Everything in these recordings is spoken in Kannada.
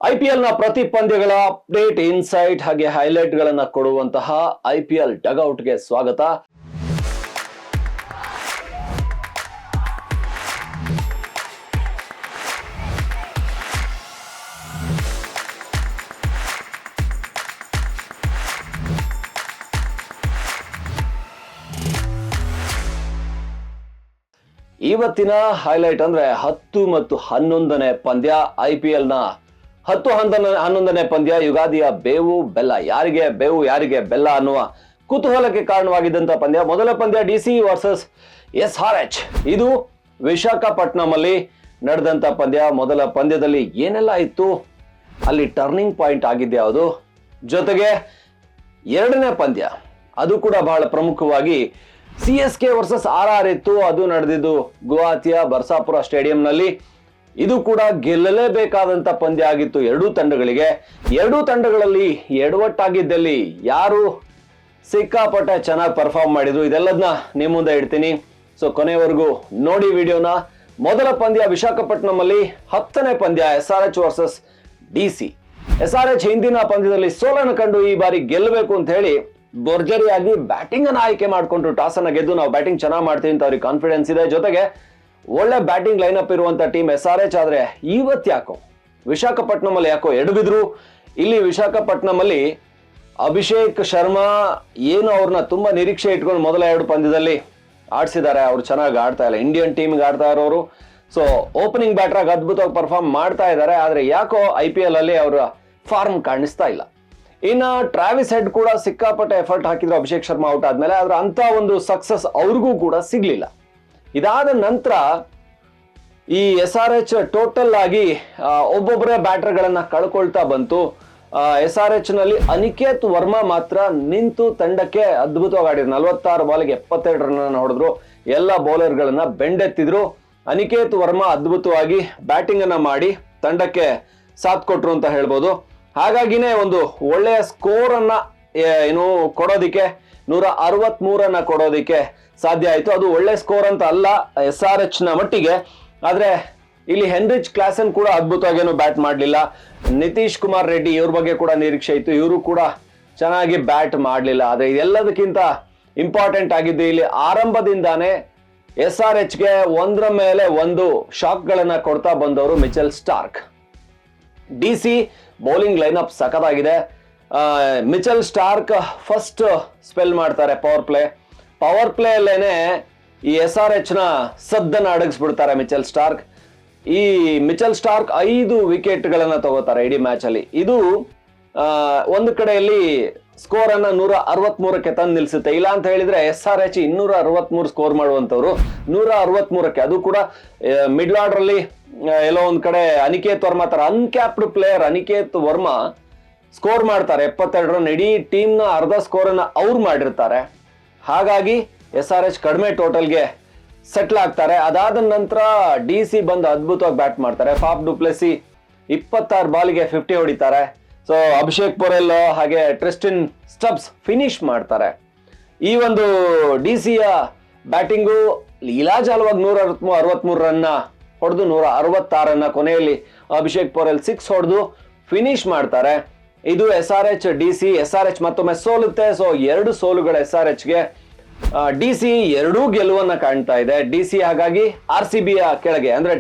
IPL ನ ಪ್ರತಿ ಪಂದ್ಯಗಳ ಅಪ್ಡೇಟ್, ಇನ್ಸೈಟ್ ಹಾಗೆ ಹೈಲೈಟ್ ಗಳನ್ನ ಕೊಡುವಂತಹ IPL ಡಗ್ಔಟ್ಗೆ ಸ್ವಾಗತ. ಇವತ್ತಿನ ಹೈಲೈಟ್ ಅಂದ್ರೆ 10 ಮತ್ತು 11ನೇ ಪಂದ್ಯ. IPL ನ 10-11ನೇ ಪಂದ್ಯ ಯುಗಾದಿಯ ಬೇವು ಬೆಲ್ಲ, ಯಾರಿಗೆ ಬೇವು ಯಾರಿಗೆ ಬೆಲ್ಲ ಅನ್ನುವ ಕುತೂಹಲಕ್ಕೆ ಕಾರಣವಾಗಿದ್ದಂತ ಪಂದ್ಯ. ಮೊದಲ ಪಂದ್ಯ DC ವರ್ಸಸ್ SRH. ಇದು ವಿಶಾಖಪಟ್ಟಣಂ ಅಲ್ಲಿ ನಡೆದಂತ ಪಂದ್ಯ. ಮೊದಲ ಪಂದ್ಯದಲ್ಲಿ ಏನೆಲ್ಲ ಇತ್ತು, ಅಲ್ಲಿ ಟರ್ನಿಂಗ್ ಪಾಯಿಂಟ್ ಆಗಿದ್ದೆ ಯಾವುದು, ಜೊತೆಗೆ ಎರಡನೇ ಪಂದ್ಯ ಅದು ಕೂಡ ಬಹಳ ಪ್ರಮುಖವಾಗಿ CSK ವರ್ಸಸ್ RR ಇತ್ತು. ಅದು ನಡೆದಿದ್ದು ಗುವಾಹಟಿಯ ಬರ್ಸಾಪುರ ಸ್ಟೇಡಿಯಂನಲ್ಲಿ. ಇದು ಕೂಡ ಗೆಲ್ಲಲೇಬೇಕಾದಂತ ಪಂದ್ಯ ಆಗಿತ್ತು ಎರಡೂ ತಂಡಗಳಿಗೆ. ಎರಡೂ ತಂಡಗಳಲ್ಲಿ ಎಡವಟ್ಟಾಗಿದ್ದಲ್ಲಿ ಯಾರು ಸಿಕ್ಕಾಪಟ್ಟೆ ಚೆನ್ನಾಗಿ ಪರ್ಫಾರ್ಮ್ ಮಾಡಿದ್ರು, ಇದೆಲ್ಲದನ್ನ ನಿಮ್ಮ ಮುಂದೆ ಇಡ್ತೀನಿ. ಸೊ ಕೊನೆವರೆಗೂ ನೋಡಿ ವಿಡಿಯೋನ. ಮೊದಲ ಪಂದ್ಯ ವಿಶಾಖಪಟ್ಟಣಂ ಅಲ್ಲಿ 10ನೇ ಪಂದ್ಯ SRH ವರ್ಸಸ್ DC. SRH ಹಿಂದಿನ ಪಂದ್ಯದಲ್ಲಿ ಸೋಲನ್ನು ಕಂಡು ಈ ಬಾರಿ ಗೆಲ್ಲಬೇಕು ಅಂತ ಹೇಳಿ ಭರ್ಜರಿಯಾಗಿ ಬ್ಯಾಟಿಂಗ್ ಅನ್ನು ಆಯ್ಕೆ ಮಾಡಿಕೊಂಡ್ರು. ಟಾಸ್ ಅನ್ನ ಗೆದ್ದು ನಾವು ಬ್ಯಾಟಿಂಗ್ ಚೆನ್ನಾಗಿ ಮಾಡ್ತೀವಿ ಅಂತ ಅವ್ರಿಗೆ ಕಾನ್ಫಿಡೆನ್ಸ್ ಇದೆ. ಜೊತೆಗೆ ಒಳ್ಳೆ ಬ್ಯಾಟಿಂಗ್ ಲೈನಪ್ ಇರುವಂತ ಟೀಮ್ SRH. ಆದ್ರೆ ಇವತ್ತು ಯಾಕೋ ವಿಶಾಖಪಟ್ಟಣಂ ಅಲ್ಲಿ ಯಾಕೋ ಎಡಬಿದ್ರು. ಇಲ್ಲಿ ವಿಶಾಖಪಟ್ಟಣಂ ಅಲ್ಲಿ ಅಭಿಷೇಕ್ ಶರ್ಮಾ ಏನು ಅವ್ರನ್ನ ತುಂಬಾ ನಿರೀಕ್ಷೆ ಇಟ್ಕೊಂಡು ಮೊದಲ ಎರಡು ಪಂದ್ಯದಲ್ಲಿ ಆಡ್ಸಿದ್ದಾರೆ. ಅವ್ರು ಚೆನ್ನಾಗಿ ಆಡ್ತಾ ಇಲ್ಲ, ಇಂಡಿಯನ್ ಟೀಮ್ಗೆ ಆಡ್ತಾ ಇರೋರು. ಸೊ ಓಪನಿಂಗ್ ಬ್ಯಾಟರ್ ಆಗಿ ಅದ್ಭುತವಾಗಿ ಪರ್ಫಾರ್ಮ್ ಮಾಡ್ತಾ ಇದ್ದಾರೆ. ಆದ್ರೆ ಯಾಕೋ IPL ಅಲ್ಲಿ ಅವರ ಫಾರ್ಮ್ ಕಾಣಿಸ್ತಾ ಇಲ್ಲ. ಇನ್ನ ಟ್ರಾವಿಸ್ ಹೆಡ್ ಕೂಡ ಸಿಕ್ಕಾಪಟ್ಟೆ ಎಫರ್ಟ್ ಹಾಕಿದ್ರು ಅಭಿಷೇಕ್ ಶರ್ಮಾ ಔಟ್ ಆದ್ಮೇಲೆ. ಆದ್ರೆ ಅಂತ ಒಂದು ಸಕ್ಸಸ್ ಅವ್ರಿಗೂ ಕೂಡ ಸಿಗ್ಲಿಲ್ಲ. ಇದಾದ ನಂತರ ಈ SRH ಟೋಟಲ್ ಆಗಿ ಒಬ್ಬೊಬ್ಬರೇ ಬ್ಯಾಟರ್ ಗಳನ್ನ ಕಳ್ಕೊಳ್ತಾ ಬಂತು. SRH ನಲ್ಲಿ ಅನಿಕೇತ್ ವರ್ಮಾ ಮಾತ್ರ ನಿಂತು ತಂಡಕ್ಕೆ ಅದ್ಭುತವಾಗಿ ಆಡಿದ್ರು. 46 ಬಾಲ್ಗೆ 72 ರನ್ ಹೊಡೆದ್ರು. ಎಲ್ಲ ಬೌಲರ್ ಗಳನ್ನ ಬೆಂಡೆತ್ತಿದ್ರು. ಅನಿಕೇತ್ ವರ್ಮಾ ಅದ್ಭುತವಾಗಿ ಬ್ಯಾಟಿಂಗ್ ಅನ್ನ ಮಾಡಿ ತಂಡಕ್ಕೆ ಸಾಥ್ ಕೊಟ್ರು ಅಂತ ಹೇಳ್ಬೋದು. ಹಾಗಾಗಿನೇ ಒಂದು ಒಳ್ಳೆಯ ಸ್ಕೋರ್ ಅನ್ನ ಏನು ಕೊಡೋದಿಕ್ಕೆ 163 ಕೊಡೋದಿಕ್ಕೆ ಸಾಧ್ಯ ಆಯ್ತು. ಅದು ಒಳ್ಳೆ ಸ್ಕೋರ್ ಅಂತ ಅಲ್ಲ SRH ನ ಮಟ್ಟಿಗೆ. ಆದ್ರೆ ಇಲ್ಲಿ ಹೆನ್ರಿಚ್ ಕ್ಲಾಸನ್ ಕೂಡ ಅದ್ಭುತವಾಗಿ ಏನು ಬ್ಯಾಟ್ ಮಾಡಲಿಲ್ಲ. ನಿತೀಶ್ ಕುಮಾರ್ ರೆಡ್ಡಿ ಇವ್ರ ಬಗ್ಗೆ ಕೂಡ ನಿರೀಕ್ಷೆ ಇತ್ತು, ಇವರು ಕೂಡ ಚೆನ್ನಾಗಿ ಬ್ಯಾಟ್ ಮಾಡಲಿಲ್ಲ. ಆದ್ರೆ ಇದೆಲ್ಲದಕ್ಕಿಂತ ಇಂಪಾರ್ಟೆಂಟ್ ಆಗಿದ್ದು ಇಲ್ಲಿ ಆರಂಭದಿಂದಾನೇ SRH ಗೆ ಒಂದರ ಮೇಲೆ ಒಂದು ಶಾಕ್ ಗಳನ್ನ ಕೊಡ್ತಾ ಬಂದವರು Mitchell Starc. DC bowling lineup ಸಖತ್ತಾಗಿದೆ. ಮಿಚೆಲ್ ಸ್ಟಾರ್ಕ್ ಫಸ್ಟ್ ಸ್ಪೆಲ್ ಮಾಡ್ತಾರೆ ಪವರ್ ಪ್ಲೇ ಅಲ್ಲೇನೆ ಈ SRH ನ ಸದ್ದನ್ನ ಅಡಗಿಸ್ಬಿಡ್ತಾರೆ ಮಿಚೆಲ್ ಸ್ಟಾರ್ಕ್. ಈ ಮಿಚೆಲ್ ಸ್ಟಾರ್ಕ್ 5 ವಿಕೆಟ್ ಗಳನ್ನ ತಗೋತಾರೆ ಇಡೀ ಮ್ಯಾಚ್ ಅಲ್ಲಿ. ಇದು ಒಂದು ಕಡೆಯಲ್ಲಿ ಸ್ಕೋರ್ ಅನ್ನ 163ಕ್ಕೆ ತಂದು ನಿಲ್ಸುತ್ತೆ. ಇಲ್ಲ ಅಂತ ಹೇಳಿದ್ರೆ SRH 263 ಸ್ಕೋರ್ ಮಾಡುವಂತವ್ರು 163ಕ್ಕೆ, ಅದು ಕೂಡ ಮಿಡ್ಲ್ ಆರ್ಡರ್ ಅಲ್ಲಿ ಎಲ್ಲೋ ಒಂದ್ ಕಡೆ ಅನಿಕೇತ್ ವರ್ಮಾ ತರ uncapped player Aniket Varma score ಮಾಡ್ತಾರೆ 72 ರನ್. ಇಡೀ ಟೀಮ್ ನ ಅರ್ಧ ಸ್ಕೋರ್ ಅನ್ನ ಅವ್ರು ಮಾಡಿರ್ತಾರೆ. ಹಾಗಾಗಿ SRH ಕಡಿಮೆ ಟೋಟಲ್ಗೆ ಸೆಟ್ಲ್ ಆಗ್ತಾರೆ. ಅದಾದ ನಂತರ DC ಬಂದು ಅದ್ಭುತವಾಗಿ ಬ್ಯಾಟ್ ಮಾಡ್ತಾರೆ. ಫಾಫ್ ಡು ಪ್ಲೆಸಿ 26 ಬಾಲ್ಗೆ 50 ಹೊಡಿತಾರೆ. ಸೊ ಅಭಿಷೇಕ್ ಪೊರೆಲ್ ಹಾಗೆ ಟ್ರಿಸ್ಟಿನ್ ಸ್ಟಬ್ಸ್ ಫಿನಿಶ್ ಮಾಡ್ತಾರೆ. ಈ ಒಂದು DCಯ ಬ್ಯಾಟಿಂಗು ಲೀಲಾಜಾಲವಾಗಿ 163 ರನ್ನ ಹೊಡೆದು 166 ಕೊನೆಯಲ್ಲಿ ಅಭಿಷೇಕ್ ಪೊರೆಲ್ 6 ಹೊಡೆದು ಫಿನಿಶ್ ಮಾಡ್ತಾರೆ. ಇದು SRH DC. SRH ಮತ್ತೊಮ್ಮೆ ಸೋಲುತ್ತೆ. ಸೊ 2 ಸೋಲುಗಳ SRH ಗೆ. DC 2 ಗೆಲುವನ್ನ ಕಾಣ್ತಾ ಇದೆ. DC ಹಾಗಾಗಿ RCB ಯ ಕೆಳಗೆ ಅಂದ್ರೆ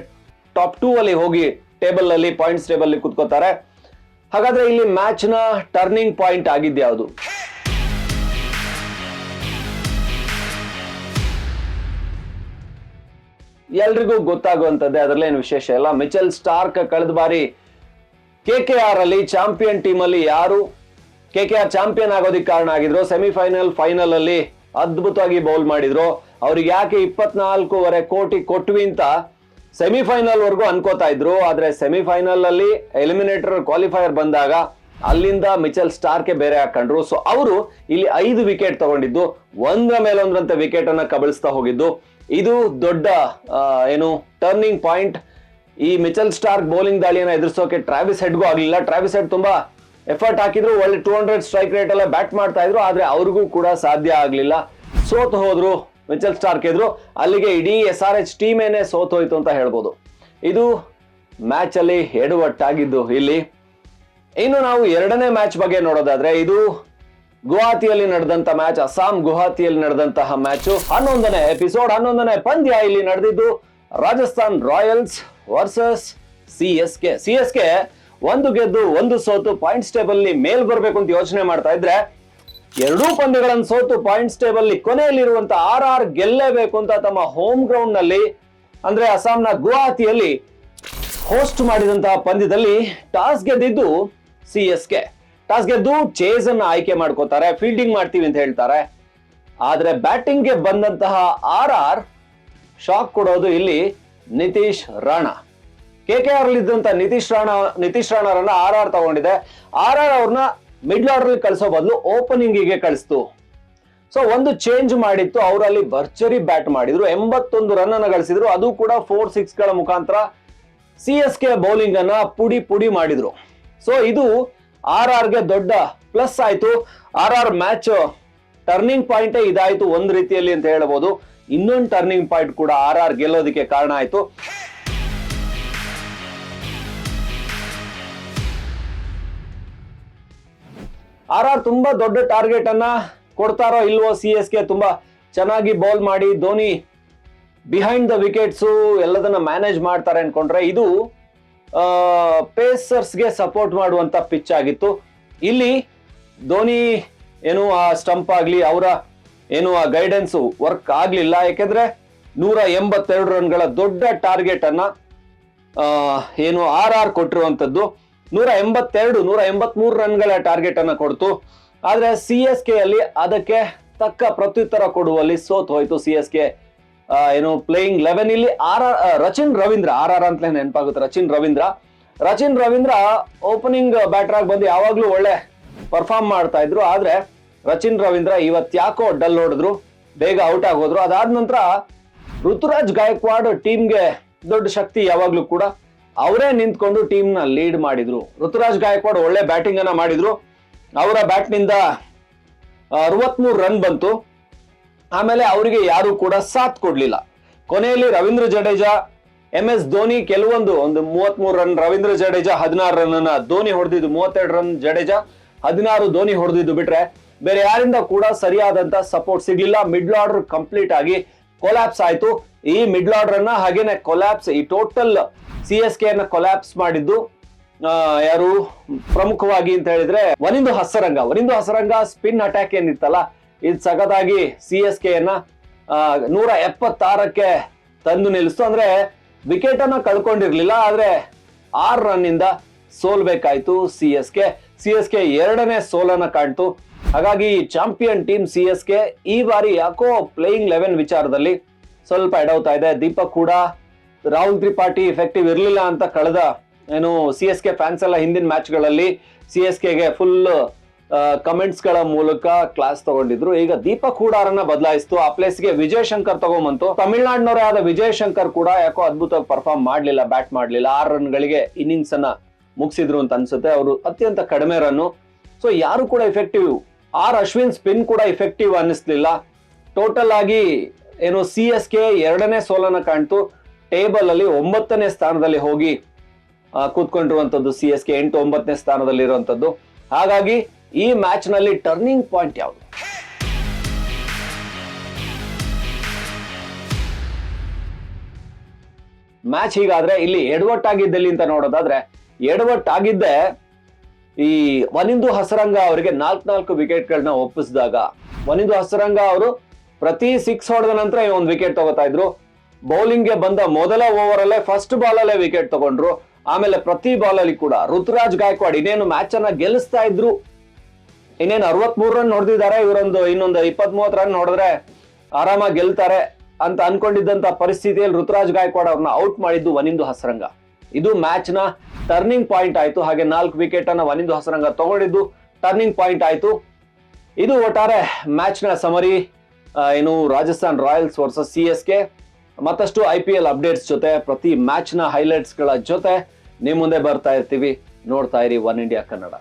ಟಾಪ್ 2 ಅಲ್ಲಿ ಹೋಗಿ ಟೇಬಲ್ ಅಲ್ಲಿ ಪಾಯಿಂಟ್ಸ್ ಟೇಬಲ್ ಅಲ್ಲಿ ಕುತ್ಕೋತಾರೆ. ಹಾಗಾದ್ರೆ ಇಲ್ಲಿ ಮ್ಯಾಚ್ ನ ಟರ್ನಿಂಗ್ ಪಾಯಿಂಟ್ ಆಗಿದ್ದು ಯಾವುದು? ಎಲ್ರಿಗೂ ಗೊತ್ತಾಗುವಂತದ್ದೇ, ಅದರಲ್ಲೇನು ವಿಶೇಷ ಇಲ್ಲ. ಮಿಚೆಲ್ ಸ್ಟಾರ್ಕ್ ಕಳೆದ ಬಾರಿ KKR ಅಲ್ಲಿ ಚಾಂಪಿಯನ್ ಟೀಮ್ ಅಲ್ಲಿ ಯಾರು KKR ಚಾಂಪಿಯನ್ ಆಗೋದಿಕ್ಕೆ ಕಾರಣ ಆಗಿದ್ರು. ಸೆಮಿಫೈನಲ್ ಫೈನಲ್ ಅಲ್ಲಿ ಅದ್ಭುತವಾಗಿ ಬೌಲ್ ಮಾಡಿದ್ರು. ಅವ್ರಿಗೆ ಯಾಕೆ 24.5 ಕೋಟಿ ಕೊಟ್ವಿ ಅಂತ ಸೆಮಿಫೈನಲ್ ವರ್ಗೂ ಅನ್ಕೋತಾ ಇದ್ರು. ಆದ್ರೆ ಸೆಮಿಫೈನಲ್ ಅಲ್ಲಿ ಎಲಿಮಿನೇಟರ್ ಕ್ವಾಲಿಫೈಯರ್ ಬಂದಾಗ ಅಲ್ಲಿಂದ ಮಿಚೆಲ್ ಸ್ಟಾರ್ಕ್ ಬೇರೆ ಹಾಕೊಂಡ್ರು. ಸೊ ಅವರು ಇಲ್ಲಿ 5 ವಿಕೆಟ್ ತಗೊಂಡಿದ್ದು, ಒಂದ್ರ ಮೇಲೊಂದ್ರಂತೆ ವಿಕೆಟ್ ಅನ್ನ ಕಬಳಿಸ್ತಾ ಹೋಗಿದ್ದು. ಇದು ದೊಡ್ಡ ಏನು ಟರ್ನಿಂಗ್ ಪಾಯಿಂಟ್. ಈ ಮಿಚೆಲ್ ಸ್ಟಾರ್ಕ್ ಬೌಲಿಂಗ್ ದಾಳಿಯನ್ನ ಎದುರಿಸೋಕೆ ಟ್ರಾವಿಸ್ ಹೆಡ್ಗೂ ಆಗ್ಲಿಲ್ಲ. ಟ್ರಾವಿಸ್ ಹೆಡ್ ತುಂಬಾ ಎಫರ್ಟ್ ಹಾಕಿದ್ರು, ಒಳ್ಳೆ 200 ಸ್ಟ್ರೈಕ್ ರೇಟ್ ಎಲ್ಲ ಬ್ಯಾಟ್ ಮಾಡ್ತಾ ಇದ್ರು. ಆದ್ರೆ ಅವ್ರಿಗೂ ಕೂಡ ಸಾಧ್ಯ ಆಗ್ಲಿಲ್ಲ, ಸೋತು ಹೋದ್ರು. ಮಿಚೆಲ್ ಸ್ಟಾರ್ಕ್ ಎದ್ರು ಅಲ್ಲಿಗೆ ಇಡೀ SRH ಟೀಮೇನೆ ಸೋತೋಯ್ತು ಅಂತ ಹೇಳ್ಬೋದು. ಇದು ಮ್ಯಾಚ್ ಅಲ್ಲಿ ಎಡವಟ್ಟಾಗಿದ್ದು. ಇಲ್ಲಿ ಇನ್ನು ನಾವು ಎರಡನೇ ಮ್ಯಾಚ್ ಬಗ್ಗೆ ನೋಡೋದಾದ್ರೆ ಇದು ಗುವಾಹತಿಯಲ್ಲಿ ನಡೆದಂತ ಮ್ಯಾಚ್, ಅಸ್ಸಾಂ ಗುವಾಹತಿಯಲ್ಲಿ ನಡೆದಂತಹ ಮ್ಯಾಚ್. 11ನೇ ಎಪಿಸೋಡ್, 11ನೇ ಪಂದ್ಯ ಇಲ್ಲಿ ನಡೆದಿದ್ದು ರಾಜಸ್ಥಾನ್ ರಾಯಲ್ಸ್ ವರ್ಸಸ್ ಸಿ.ಎಸ್.ಕೆ. ಒಂದು ಗೆದ್ದು ಒಂದು ಸೋತು ಪಾಯಿಂಟ್ಸ್ ಟೇಬಲ್ ಮೇಲ್ ಬರಬೇಕು ಅಂತ ಯೋಚನೆ ಮಾಡ್ತಾ ಇದ್ರೆ ಎರಡೂ ಪಂದ್ಯಗಳನ್ನು ಸೋತು ಪಾಯಿಂಟ್ಸ್ ಟೇಬಲ್ ಕೊನೆಯಲ್ಲಿರುವಂತ ಆರ್ ಗೆಲ್ಲೇಬೇಕು ಅಂತ ತಮ್ಮ ಹೋಮ್ ಗ್ರೌಂಡ್ ನಲ್ಲಿ ಅಂದ್ರೆ ಅಸ್ಸಾಂನ ಗುವಾಹತಿಯಲ್ಲಿ ಹೋಸ್ಟ್ ಮಾಡಿದಂತಹ ಪಂದ್ಯದಲ್ಲಿ ಟಾಸ್ ಗೆದ್ದಿದ್ದು ಸಿ.ಎಸ್.ಕೆ. ಟಾಸ್ ಗೆದ್ದು ಚೇಸ್ ಅನ್ನ ಆಯ್ಕೆ ಮಾಡ್ಕೋತಾರೆ, ಫೀಲ್ಡಿಂಗ್ ಮಾಡ್ತೀವಿ ಅಂತ ಹೇಳ್ತಾರೆ. ಆದ್ರೆ ಬ್ಯಾಟಿಂಗ್ ಗೆ ಬಂದಂತಹ ಆರ್ ಶಾಕ್ ಕೊಡೋದು ಇಲ್ಲಿ ನಿತೀಶ್ ರಾಣಾ. KKR ಇದ್ದಂತ ನಿತೀಶ್ ರಾಣಾರನ್ನ ಆರ್ ತಗೊಂಡಿದೆ. ಆರ್ ಅವ್ರನ್ನ ಮಿಡ್ಲ್ ಆರ್ಡರ್ ಕಳಿಸೋ ಬದಲು ಓಪನಿಂಗ್ ಗೆ ಕಳಿಸ್ತು. ಸೊ ಒಂದು ಚೇಂಜ್ ಮಾಡಿತ್ತು, ಅವರಲ್ಲಿ ಭರ್ಜರಿ ಬ್ಯಾಟ್ ಮಾಡಿದ್ರು, 81 ರನ್ ಅನ್ನ ಗಳಿಸಿದ್ರು. ಅದು ಕೂಡ 4-6 ಗಳ ಮುಖಾಂತರ ಸಿ.ಎಸ್.ಕೆ ಬೌಲಿಂಗ್ ಅನ್ನ ಪುಡಿ ಮಾಡಿದ್ರು. ಸೊ ಇದು ಗೆ ದೊಡ್ಡ ಪ್ಲಸ್ ಆಯ್ತು. ಆರ್ ಮ್ಯಾಚ್ ಟರ್ನಿಂಗ್ ಪಾಯಿಂಟ್ ಇದಾಯ್ತು ಒಂದ್ ರೀತಿಯಲ್ಲಿ ಅಂತ ಹೇಳ್ಬೋದು. ಇನ್ನೊಂದು ಟರ್ನಿಂಗ್ ಪಾಯಿಂಟ್ ಕೂಡ ಆರ್ ಗೆಲ್ಲೋದಕ್ಕೆ ಕಾರಣ ಆಯ್ತು. ಆರ್ ತುಂಬಾ ದೊಡ್ಡ ಟಾರ್ಗೆಟ್ ಅನ್ನ ಕೊಡ್ತಾರೋ ಇಲ್ವೋ, ಸಿ.ಎಸ್.ಕೆ ತುಂಬಾ ಚೆನ್ನಾಗಿ ಬೌಲ್ ಮಾಡಿ ಧೋನಿ ಬಿಹೈಂಡ್ ದ ವಿಕೆಟ್ಸ್ ಎಲ್ಲದನ್ನ ಮ್ಯಾನೇಜ್ ಮಾಡ್ತಾರೆ ಅನ್ಕೊಂಡ್ರೆ ಇದು ಪೇಸರ್ಸ್ ಗೆ ಸಪೋರ್ಟ್ ಮಾಡುವಂತ ಪಿಚ್ ಆಗಿತ್ತು. ಇಲ್ಲಿ ಧೋನಿ ಏನು ಆ ಸ್ಟಂಪ್ ಆಗ್ಲಿ ಅವರ ಏನು ಆ ಗೈಡೆನ್ಸ್ ವರ್ಕ್ ಆಗ್ಲಿಲ್ಲ. ಯಾಕೆಂದ್ರೆ 182 ರನ್ಗಳ ದೊಡ್ಡ ಟಾರ್ಗೆಟ್ ಅನ್ನ ಏನು ಆರ್ ಕೊಟ್ಟಿರುವಂತದ್ದು. 183 ರನ್ಗಳ ಟಾರ್ಗೆಟ್ ಅನ್ನ ಕೊಡ್ತು. ಆದ್ರೆ ಸಿ.ಎಸ್.ಕೆ ಅಲ್ಲಿ ಅದಕ್ಕೆ ತಕ್ಕ ಪ್ರತ್ಯುತ್ತರ ಕೊಡುವಲ್ಲಿ ಸೋತ್ ಹೋಯ್ತು ಸಿ.ಎಸ್.ಕೆ. ಏನು ಪ್ಲೇಯಿಂಗ್ 11 ಇಲ್ಲಿ ರಚಿನ್ ರವೀಂದ್ರ, ಆರ್ ಅಂತಲೇ ನೆನಪಾಗುತ್ತೆ. ರಚಿನ್ ರವೀಂದ್ರ ಓಪನಿಂಗ್ ಬ್ಯಾಟರ್ ಆಗಿ ಬಂದು ಯಾವಾಗ್ಲೂ ಒಳ್ಳೆ ಪರ್ಫಾರ್ಮ್ ಮಾಡ್ತಾ ಇದ್ರು. ಆದ್ರೆ ರಚಿನ್ ರವೀಂದ್ರ ಇವತ್ ಯಾಕೋ ಡಲ್ ಹೊಡೆದ್ರು, ಬೇಗ ಔಟ್ ಆಗೋದ್ರು. ಅದಾದ ನಂತರ ಋತುರಾಜ್ ಗಾಯಕ್ವಾಡ್ ಟೀಮ್ಗೆ ದೊಡ್ಡ ಶಕ್ತಿ, ಯಾವಾಗ್ಲೂ ಕೂಡ ಅವರೇ ನಿಂತ್ಕೊಂಡು ಟೀಮ್ ನ ಲೀಡ್ ಮಾಡಿದ್ರು. ಋತುರಾಜ್ ಗಾಯಕ್ವಾಡ್ ಒಳ್ಳೆ ಬ್ಯಾಟಿಂಗ್ ಅನ್ನ ಮಾಡಿದ್ರು. ಅವರ ಬ್ಯಾಟ್ ನಿಂದ 63 ರನ್ ಬಂತು. ಆಮೇಲೆ ಅವರಿಗೆ ಯಾರು ಕೂಡ ಸಾಥ್ ಕೊಡ್ಲಿಲ್ಲ. ಕೊನೆಯಲ್ಲಿ ರವೀಂದ್ರ ಜಡೇಜಾ, MS ಧೋನಿ ಒಂದು 33 ರನ್, ರವೀಂದ್ರ ಜಡೇಜಾ 16 ರನ್ ಅನ್ನ ಧೋನಿ ಹೊಡೆದಿದ್ದು, 32 ರನ್ ಜಡೇಜಾ, 16 ಧೋನಿ ಹೊಡೆದಿದ್ದು ಬಿಟ್ರೆ ಬೇರೆ ಯಾರಿಂದ ಕೂಡ ಸರಿಯಾದಂತ ಸಪೋರ್ಟ್ ಸಿಗ್ಲಿಲ್ಲ. ಮಿಡ್ಲ್ ಆರ್ಡರ್ ಕಂಪ್ಲೀಟ್ ಆಗಿ ಕೊಲ್ಯಾಪ್ಸ್ ಆಯ್ತು. ಈ ಮಿಡ್ಲ್ ಆರ್ಡರ್ ಅನ್ನ ಹಾಗೇನೆ ಕೊಲ್ಯಾಪ್ಸ್, ಈ ಟೋಟಲ್ ಸಿ.ಎಸ್.ಕೆ ಅನ್ನ ಕೊಲ್ಯಾಪ್ಸ್ ಮಾಡಿದ್ದು ಯಾರು ಪ್ರಮುಖವಾಗಿ ಅಂತ ಹೇಳಿದ್ರೆ ವನಿಂದು ಹಸರಂಗ ಸ್ಪಿನ್ ಅಟ್ಯಾಕ್ ಏನಿತ್ತಲ್ಲ, ಇದು ಸಗದಾಗಿ ಸಿ.ಎಸ್.ಕೆ ಅನ್ನ 176ಕ್ಕೆ ತಂದು ನಿಲ್ಲಿಸ್ತು. ಅಂದ್ರೆ ವಿಕೆಟ್ ಅನ್ನ ಕಳ್ಕೊಂಡಿರ್ಲಿಲ್ಲ, ಆದ್ರೆ 6 ರನ್ ಇಂದ ಸೋಲ್ಬೇಕಾಯ್ತು ಸಿ.ಎಸ್.ಕೆ ಎರಡನೇ ಸೋಲನ್ನ ಕಾಣ್ತು. ಹಾಗಾಗಿ ಚಾಂಪಿಯನ್ ಟೀಮ್ ಸಿ.ಎಸ್.ಕೆ ಈ ಬಾರಿ ಯಾಕೋ ಪ್ಲೇಯಿಂಗ್ 11 ವಿಚಾರದಲ್ಲಿ ಸ್ವಲ್ಪ ಎಡವ್ತಾ ಇದೆ. ದೀಪಕ್ ಕೂಡ ರಾಹುಲ್ ತ್ರಿಪಾಠಿ ಎಫೆಕ್ಟಿವ್ ಇರ್ಲಿಲ್ಲ ಅಂತ ಕಳೆದ ಏನು ಸಿ.ಎಸ್.ಕೆ ಫ್ಯಾನ್ಸ್ ಎಲ್ಲ ಹಿಂದಿನ ಮ್ಯಾಚ್ ಗಳಲ್ಲಿ ಸಿ.ಎಸ್.ಕೆಗೆ ಫುಲ್ ಕಮೆಂಟ್ಸ್ ಗಳ ಮೂಲಕ ಕ್ಲಾಸ್ ತಗೊಂಡಿದ್ರು. ಈಗ ದೀಪಕ್ ಹೂಡಾರನ್ನ ಬದಲಾಯಿಸ್ತು, ಆ ಪ್ಲೇಸ್ ಗೆ ವಿಜಯ್ ಶಂಕರ್ ತಗೊಂಬಂತು. ತಮಿಳ್ನಾಡಿನವರೇ ಆದ ವಿಜಯ್ ಶಂಕರ್ ಕೂಡ ಯಾಕೋ ಅದ್ಭುತವಾಗಿ ಪರ್ಫಾರ್ಮ್ ಮಾಡ್ಲಿಲ್ಲ, ಬ್ಯಾಟ್ ಮಾಡ್ಲಿಲ್ಲ. 6 ರನ್ಗಳಿಗೆ ಇನ್ನಿಂಗ್ಸ್ ಅನ್ನ ಮುಗಿಸಿದ್ರು ಅಂತ ಅನ್ಸುತ್ತೆ. ಅವರು ಅತ್ಯಂತ ಕಡಿಮೆ ರನ್ನು. ಸೊ ಯಾರು ಕೂಡ ಎಫೆಕ್ಟಿವ್, ಅಶ್ವಿನ್ ಸ್ಪಿನ್ ಕೂಡ ಎಫೆಕ್ಟಿವ್ ಅನ್ನಿಸ್ಲಿಲ್ಲ. ಟೋಟಲ್ ಆಗಿ ಏನು ಸಿ.ಎಸ್.ಕೆ ಎರಡನೇ ಸೋಲನ್ನ ಕಾಣ್ತು. ಟೇಬಲ್ ಅಲ್ಲಿ 9ನೇ ಸ್ಥಾನದಲ್ಲಿ ಹೋಗಿ ಕೂತ್ಕೊಂಡಿರುವಂತದ್ದು ಸಿ.ಎಸ್.ಕೆ 8-9ನೇ ಸ್ಥಾನದಲ್ಲಿ ಇರುವಂತದ್ದು. ಹಾಗಾಗಿ ಈ ಮ್ಯಾಚ್ ನಲ್ಲಿ ಟರ್ನಿಂಗ್ ಪಾಯಿಂಟ್ ಯಾವುದು? ಮ್ಯಾಚ್ ಹೀಗಾದ್ರೆ ಇಲ್ಲಿ ಎಡವಟ್ಟಾಗಿದ್ದಲ್ಲಿ ಅಂತ ನೋಡೋದಾದ್ರೆ ಎಡವಟ್ಟಾಗಿದ್ದೆ ಈ ವನಿಂದು ಹಸರಂಗ ಅವರಿಗೆ 4 ವಿಕೆಟ್ಗಳನ್ನ ಒಪ್ಪಿಸಿದಾಗ. ವನಿಂದು ಹಸರಂಗ ಅವರು ಪ್ರತಿ 6 ಹೊಡೆದ ನಂತರ ಒಂದು ವಿಕೆಟ್ ತಗೋತಾ ಇದ್ರು. ಬೌಲಿಂಗ್ ಗೆ ಬಂದ ಮೊದಲ ಓವರ್ ಅಲ್ಲೇ ಫಸ್ಟ್ ಬಾಲ್ ಅಲ್ಲೇ ವಿಕೆಟ್ ತಗೊಂಡ್ರು. ಆಮೇಲೆ ಪ್ರತಿ ಬಾಲ್ ಅಲ್ಲಿ ಕೂಡ ಋತುರಾಜ್ ಗಾಯಕ್ವಾಡ್ ಇನ್ನೇನು ಮ್ಯಾಚ್ ಅನ್ನ ಗೆಲ್ಲಿಸ್ತಾ ಇದ್ರು, ಇನ್ನೇನು 63 ರನ್ ಹೊಡೆದಿದ್ದಾರೆ, ಇವರೊಂದು ಇನ್ನೊಂದು 20-30 ರನ್ ಹೊಡೆದ್ರೆ ಆರಾಮಾಗಿ ಗೆಲ್ತಾರೆ ಅಂತ ಅನ್ಕೊಂಡಿದ್ದಂತ ಪರಿಸ್ಥಿತಿಯಲ್ಲಿ ಋತುರಾಜ್ ಗಾಯಕ್ವಾಡ್ ಅವ್ರನ್ನ ಔಟ್ ಮಾಡಿದ್ದು ವನಿಂದು ಹಸರಂಗ. ಇದು ಮ್ಯಾಚ್ ನ ಟರ್ನಿಂಗ್ ಪಾಯಿಂಟ್ ಆಯ್ತು. ಹಾಗೆ 4 ವಿಕೆಟ್ ಅನ್ನ ವನಿಂದು ಹಸರಂಗ ತಗೊಂಡಿದ್ದು ಟರ್ನಿಂಗ್ ಪಾಯಿಂಟ್ ಆಯ್ತು. ಇದು ಒಟ್ಟಾರೆ ಮ್ಯಾಚ್ ನ ಸಮರಿ. ಏನು ರಾಜಸ್ಥಾನ್ ರಾಯಲ್ಸ್ ವರ್ಸಸ್ ಸಿ.ಎಸ್.ಕೆ. ಮತ್ತಷ್ಟು IPL ಅಪ್ಡೇಟ್ಸ್ ಜೊತೆ, ಪ್ರತಿ ಮ್ಯಾಚ್ ನ ಹೈಲೈಟ್ಸ್ ಗಳ ಜೊತೆ ನಿಮ್ ಮುಂದೆ ಬರ್ತಾ ಇರ್ತೀವಿ. ನೋಡ್ತಾ ಇರಿ ಒನ್ ಇಂಡಿಯಾ ಕನ್ನಡ.